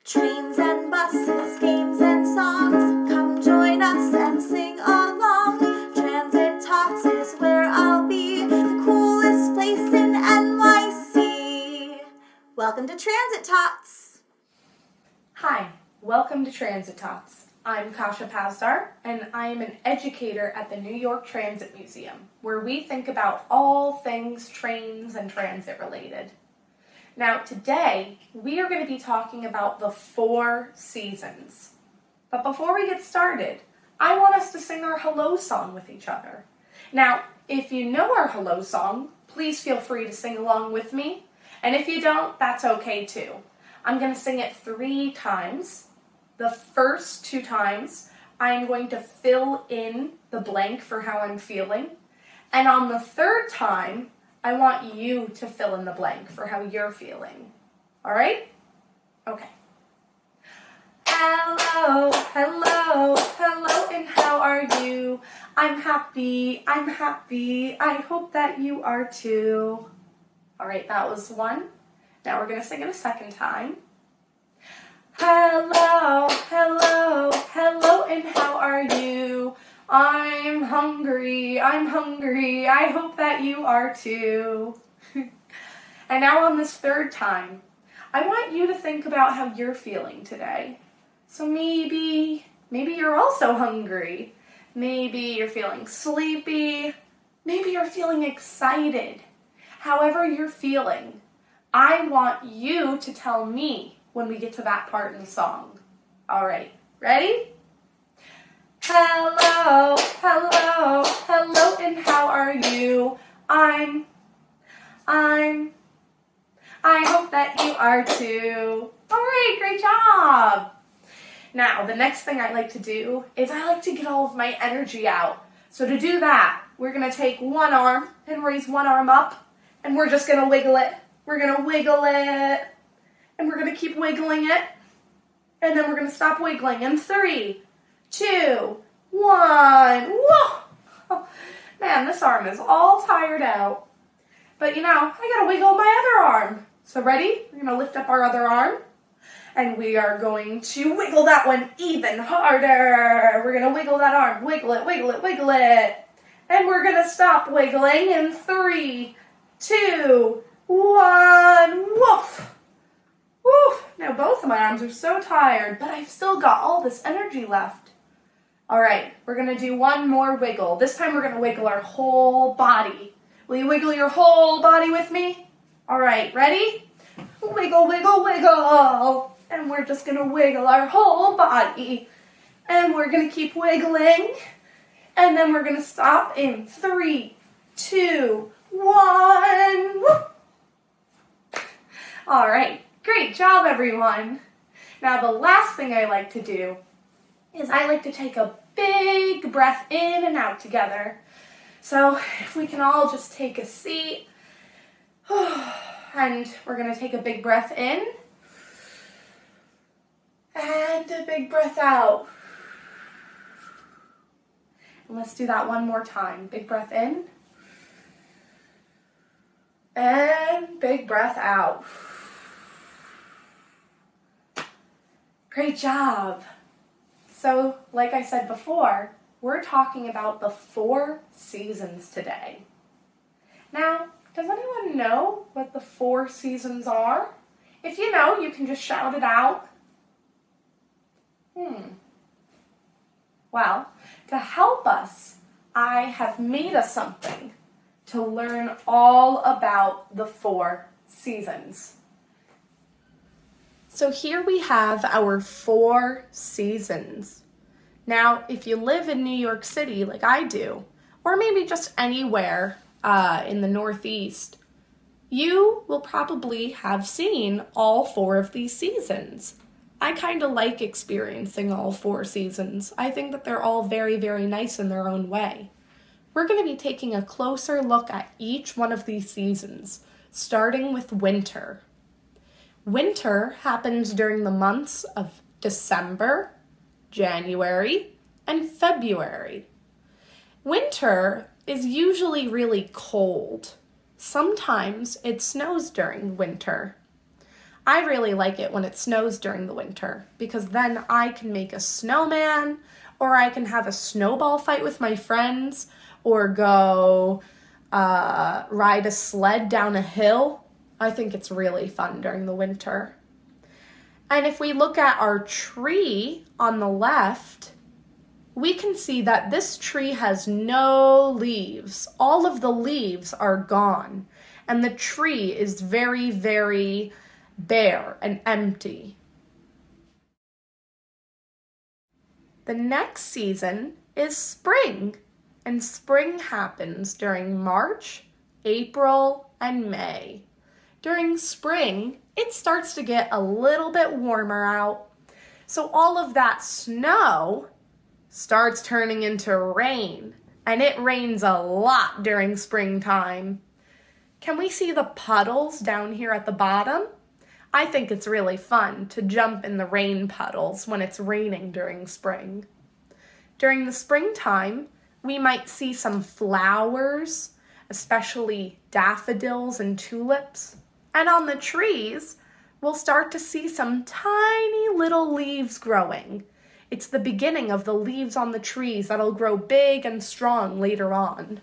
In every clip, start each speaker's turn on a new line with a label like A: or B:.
A: Trains and buses, games and songs, come join us and sing along. Transit Tots is where I'll be, the coolest place in NYC. Welcome to Transit Tots.
B: Hi, welcome to Transit Tots. I'm Kasha Pazdar, and I am an educator at the New York Transit Museum, where we think about all things trains and transit related. Now today, we are going to be talking about the 4 seasons. But before we get started, I want us to sing our hello song with each other. Now, if you know our hello song, please feel free to sing along with me. And if you don't, that's okay too. I'm going to sing it 3 times. The first 2 times, I'm going to fill in the blank for how I'm feeling. And on the 3rd time, I want you to fill in the blank for how you're feeling. All right? Okay. Hello, hello, hello, and how are you? I'm happy, I hope that you are too. All right, that was 1. Now we're going to sing it a 2nd time. Hello, hello, hello, and how are you? I'm hungry, I hope that you are too. And now on this 3rd time, I want you to think about how you're feeling today. So maybe you're also hungry. Maybe you're feeling sleepy. Maybe you're feeling excited. However you're feeling, I want you to tell me when we get to that part in the song. All right, ready? Hello, hello, hello, and how are you? I hope that you are too. All right, great job. Now, the next thing I like to do is I like to get all of my energy out. So to do that, we're going to take one arm and raise one arm up, and we're just going to wiggle it. We're going to wiggle it, and we're going to keep wiggling it, and then we're going to stop wiggling in 3, 2, 1. Whoa! Oh, man, this arm is all tired out. But you know, I gotta wiggle my other arm. So ready? We're gonna lift up our other arm. And we are going to wiggle that one even harder. We're gonna wiggle that arm. Wiggle it, wiggle it, wiggle it. And we're gonna stop wiggling in 3, 2, 1. Woof! Woof! Now both of my arms are so tired, but I've still got all this energy left. All right, we're going to do one more wiggle. This time we're going to wiggle our whole body. Will you wiggle your whole body with me? All right, ready? Wiggle, wiggle, wiggle. And we're just going to wiggle our whole body. And we're going to keep wiggling. And then we're going to stop in 3, 2, 1. Whoop. All right, great job, everyone. Now, the last thing I like to do is I like to take a big breath in and out together. So if we can all just take a seat, and we're going to take a big breath in, and a big breath out. And let's do that one more time. Big breath in, and big breath out. Great job. So, like I said before, we're talking about the 4 seasons today. Now, does anyone know what the 4 seasons are? If you know, you can just shout it out. Well, to help us, I have made us something to learn all about the 4 seasons. So here we have our 4 seasons. Now, if you live in New York City like I do, or maybe just anywhere in the Northeast, you will probably have seen all 4 of these seasons. I kind of like experiencing all 4 seasons. I think that they're all very, very nice in their own way. We're going to be taking a closer look at each one of these seasons, starting with winter. Winter happens during the months of December, January, and February. Winter is usually really cold. Sometimes it snows during winter. I really like it when it snows during the winter because then I can make a snowman, or I can have a snowball fight with my friends, or go ride a sled down a hill. I think it's really fun during the winter. And if we look at our tree on the left, we can see that this tree has no leaves. All of the leaves are gone, and the tree is very, very bare and empty. The next season is spring, and spring happens during March, April, and May. During spring, it starts to get a little bit warmer out, so all of that snow starts turning into rain, and it rains a lot during springtime. Can we see the puddles down here at the bottom? I think it's really fun to jump in the rain puddles when it's raining during spring. During the springtime, we might see some flowers, especially daffodils and tulips. And on the trees, we'll start to see some tiny little leaves growing. It's the beginning of the leaves on the trees that'll grow big and strong later on.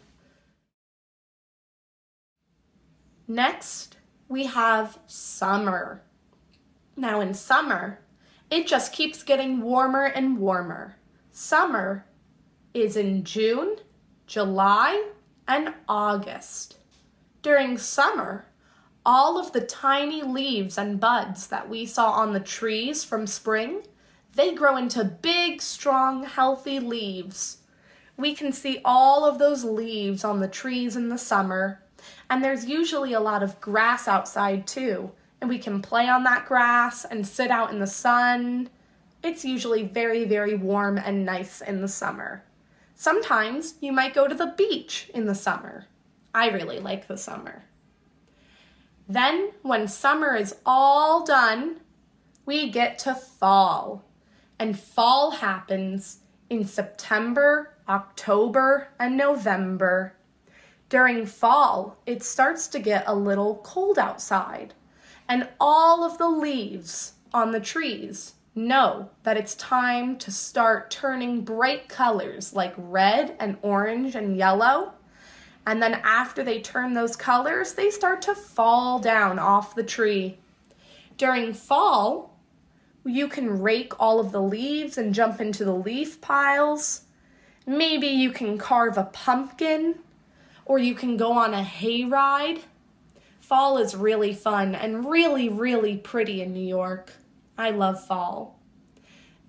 B: Next, we have summer. Now in summer, it just keeps getting warmer and warmer. Summer is in June, July, and August. During summer, all of the tiny leaves and buds that we saw on the trees from spring, they grow into big, strong, healthy leaves. We can see all of those leaves on the trees in the summer, and there's usually a lot of grass outside too, and we can play on that grass and sit out in the sun. It's usually very, very warm and nice in the summer. Sometimes you might go to the beach in the summer. I really like the summer. Then, when summer is all done, we get to fall. And fall happens in September, October, and November. During fall, it starts to get a little cold outside, and all of the leaves on the trees know that it's time to start turning bright colors like red and orange and yellow. And then after they turn those colors, they start to fall down off the tree. During fall, you can rake all of the leaves and jump into the leaf piles. Maybe you can carve a pumpkin, or you can go on a hayride. Fall is really fun and really, really pretty in New York. I love fall.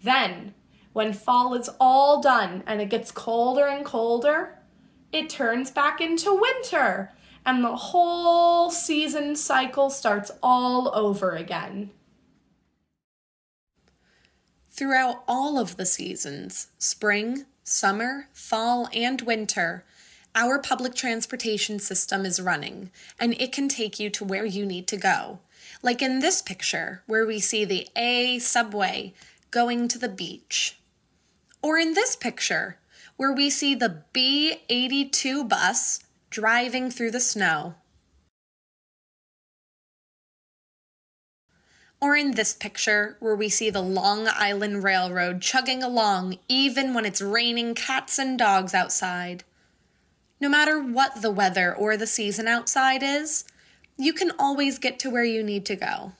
B: Then, when fall is all done and it gets colder and colder, it turns back into winter, and the whole season cycle starts all over again.
C: Throughout all of the seasons, spring, summer, fall, and winter, our public transportation system is running, and it can take you to where you need to go. Like in this picture, where we see the A subway going to the beach. Or in this picture, where we see the B82 bus driving through the snow. Or in this picture, where we see the Long Island Railroad chugging along even when it's raining cats and dogs outside. No matter what the weather or the season outside is, you can always get to where you need to go.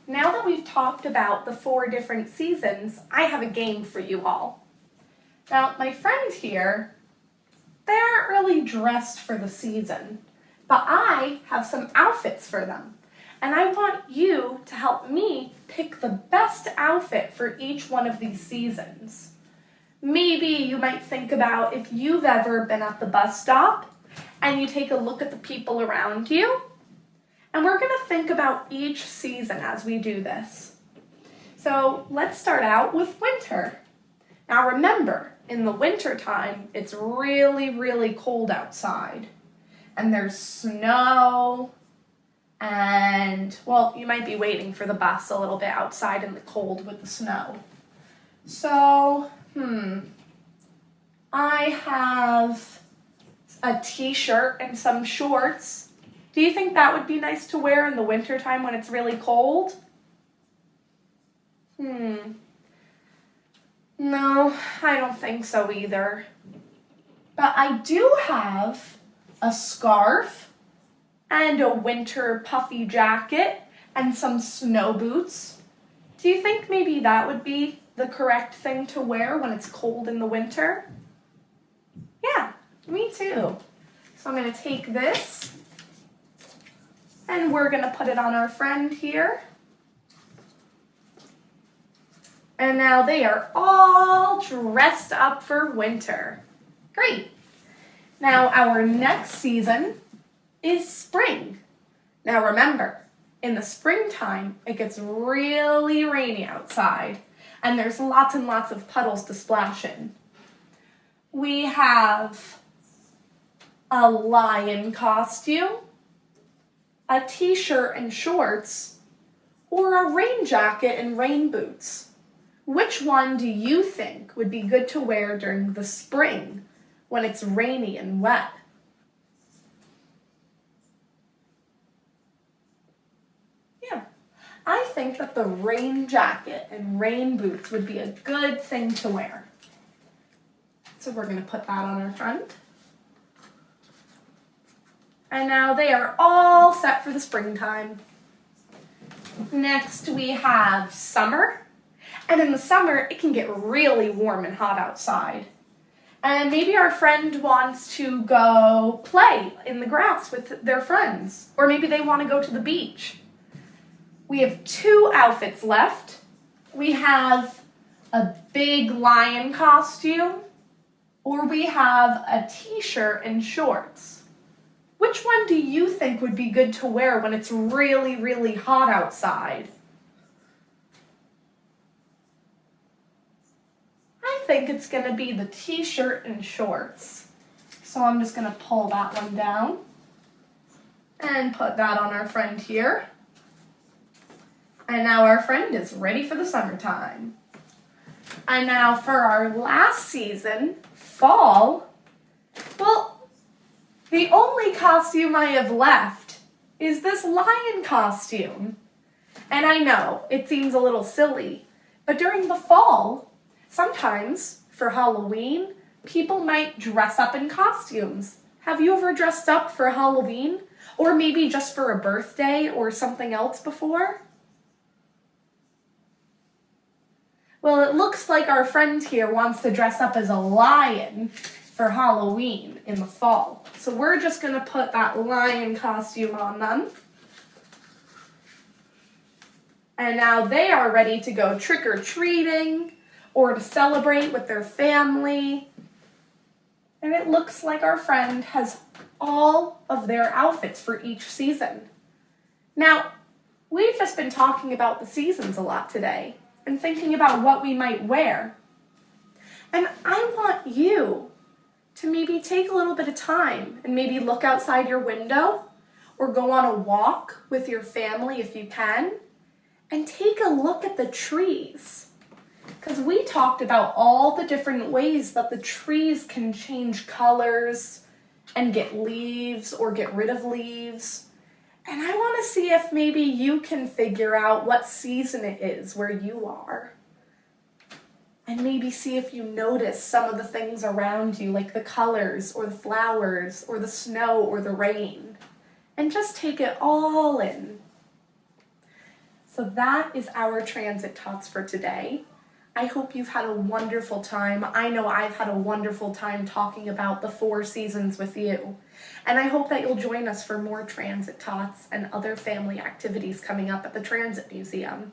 B: Now that we've talked about the 4 different seasons, I have a game for you all. Now, my friends here, they aren't really dressed for the season, but I have some outfits for them. And I want you to help me pick the best outfit for each one of these seasons. Maybe you might think about if you've ever been at the bus stop and you take a look at the people around you. And we're going to think about each season as we do this. So let's start out with winter. Now remember, in the winter time, it's really, really cold outside. And there's snow. And, well, you might be waiting for the bus a little bit outside in the cold with the snow. So, I have a t-shirt and some shorts. Do you think that would be nice to wear in the wintertime when it's really cold? No, I don't think so either. But I do have a scarf and a winter puffy jacket and some snow boots. Do you think maybe that would be the correct thing to wear when it's cold in the winter? Yeah, me too. So I'm going to take this and we're going to put it on our friend here. And now they are all dressed up for winter. Great. Now our next season is spring. Now remember, in the springtime, it gets really rainy outside, and there's lots and lots of puddles to splash in. We have a lion costume, a t-shirt and shorts, or a rain jacket and rain boots. Which one do you think would be good to wear during the spring when it's rainy and wet? Yeah, I think that the rain jacket and rain boots would be a good thing to wear. So we're going to put that on our front. And now they are all set for the springtime. Next we have summer. And in the summer, it can get really warm and hot outside. And maybe our friend wants to go play in the grass with their friends. Or maybe they want to go to the beach. We have 2 outfits left. We have a big lion costume, or we have a t-shirt and shorts. Which one do you think would be good to wear when it's really, really hot outside? I think it's going to be the t-shirt and shorts. So I'm just going to pull that one down and put that on our friend here. And now our friend is ready for the summertime. And now for our last season, fall, well, the only costume I have left is this lion costume. And I know, it seems a little silly, but during the fall, sometimes for Halloween, people might dress up in costumes. Have you ever dressed up for Halloween? Or maybe just for a birthday or something else before? Well, it looks like our friend here wants to dress up as a lion for Halloween in the fall. So we're just going to put that lion costume on them. And now they are ready to go trick-or-treating or to celebrate with their family. And it looks like our friend has all of their outfits for each season. Now, we've just been talking about the seasons a lot today and thinking about what we might wear. And I want you to maybe take a little bit of time and maybe look outside your window or go on a walk with your family if you can and take a look at the trees. Because we talked about all the different ways that the trees can change colors and get leaves or get rid of leaves. And I want to see if maybe you can figure out what season it is where you are. And maybe see if you notice some of the things around you, like the colors or the flowers or the snow or the rain. And just take it all in. So that is our Transit Tots for today. I hope you've had a wonderful time. I know I've had a wonderful time talking about the 4 seasons with you. And I hope that you'll join us for more Transit Tots and other family activities coming up at the Transit Museum.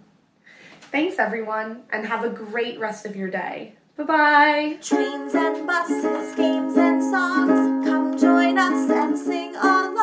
B: Thanks everyone, and have a great rest of your day. Bye-bye!
A: Trains and buses, games and songs, come join us and sing along.